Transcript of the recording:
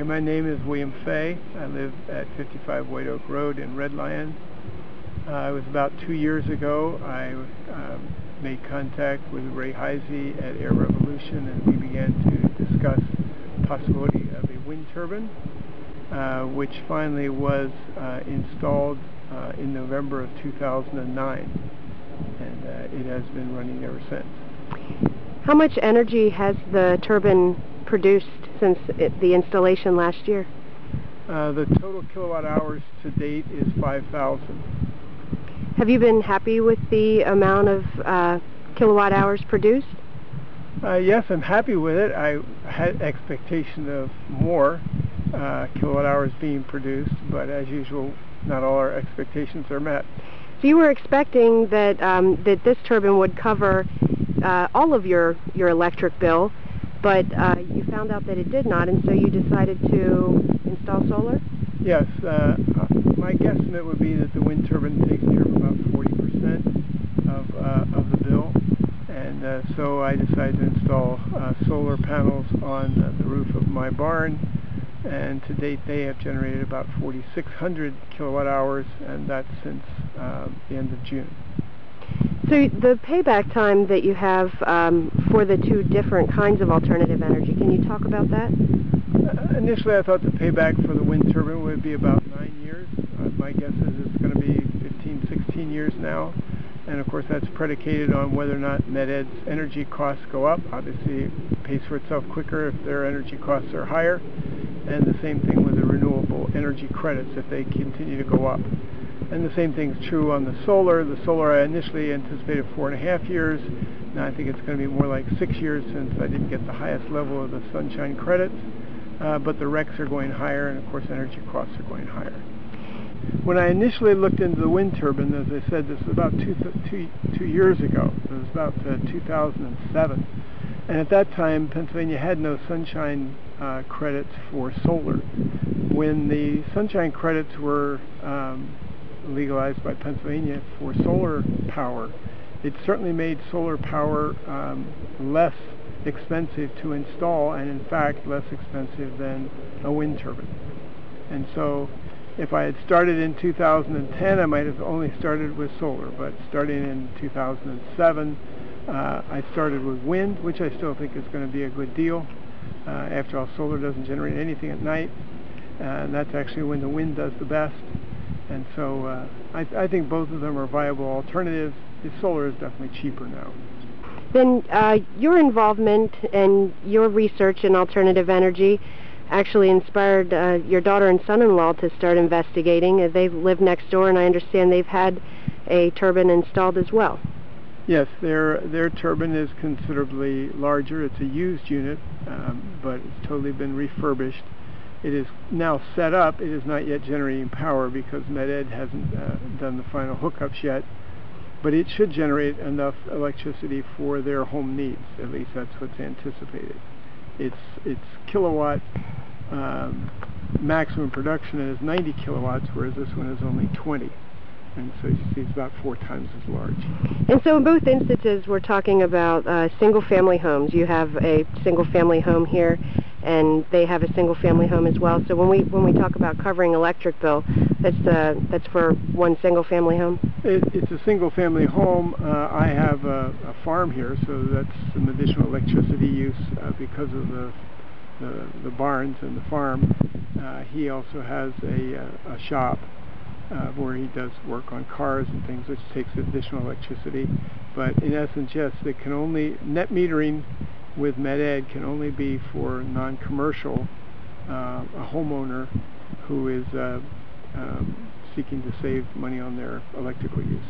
Okay, my name is William Fay. I live at 55 White Oak Road in Red Lion. It was about 2 years ago I made contact with Ray Heisey at Air Revolution, and we began to discuss the possibility of a wind turbine, which finally was installed in November of 2009, and it has been running ever since. How much energy has the turbine produced since the installation last year? The total kilowatt hours to date is 5,000. Have you been happy with the amount of kilowatt hours produced? Yes, I'm happy with it. I had expectation of more kilowatt hours being produced, but as usual, not all our expectations are met. So you were expecting that that this turbine would cover all of your electric bill, but you found out that it did not, and so you decided to install solar? Yes, my guesstimate would be that the wind turbine takes care of about 40% of the bill, and so I decided to install solar panels on the roof of my barn, and to date they have generated about 4,600 kilowatt hours, and that's since the end of June. So the payback time that you have for the two different kinds of alternative energy, can you talk about that? Initially I thought the payback for the wind turbine would be about 9 years. My guess is it's going to be 15, 16 years now. And of course that's predicated on whether or not Med-Ed's energy costs go up. Obviously it pays for itself quicker if their energy costs are higher. And the same thing with the renewable energy credits if they continue to go up. And the same thing's true on the solar. The solar I initially anticipated 4.5 years. Now I think it's going to be more like 6 years since I didn't get the highest level of the sunshine credits. But the RECs are going higher, and of course energy costs are going higher. When I initially looked into the wind turbine, as I said, this was about two years ago. It was about 2007. And at that time, Pennsylvania had no sunshine credits for solar. When the sunshine credits were legalized by Pennsylvania for solar power, it certainly made solar power less expensive to install, and in fact less expensive than a wind turbine. And so if I had started in 2010, I might have only started with solar, but starting in 2007 I started with wind, which I still think is going to be a good deal. After all, solar doesn't generate anything at night, and that's actually when the wind does the best. And so I think both of them are viable alternatives. The solar is definitely cheaper now. Then your involvement and your research in alternative energy actually inspired your daughter and son-in-law to start investigating. They live next door, and I understand they've had a turbine installed as well. Yes, their turbine is considerably larger. It's a used unit, but it's totally been refurbished. It is now set up. It is not yet generating power because Med-Ed hasn't done the final hookups yet. But it should generate enough electricity for their home needs. At least that's what's anticipated. Its kilowatt maximum production is 90 kilowatts, whereas this one is only 20. And so you see it's about 4 times as large. And so in both instances we're talking about single-family homes. You have a single-family home here, and they have a single-family home as well. So when we talk about covering electric bill, that's for one single-family home? It's a single-family home. I have a farm here, so that's some additional electricity use because of the barns and the farm. He also has a shop where he does work on cars and things, which takes additional electricity. But in essence, yes, it can only, net metering with Med-Ed can only be for non-commercial, a homeowner who is seeking to save money on their electrical use.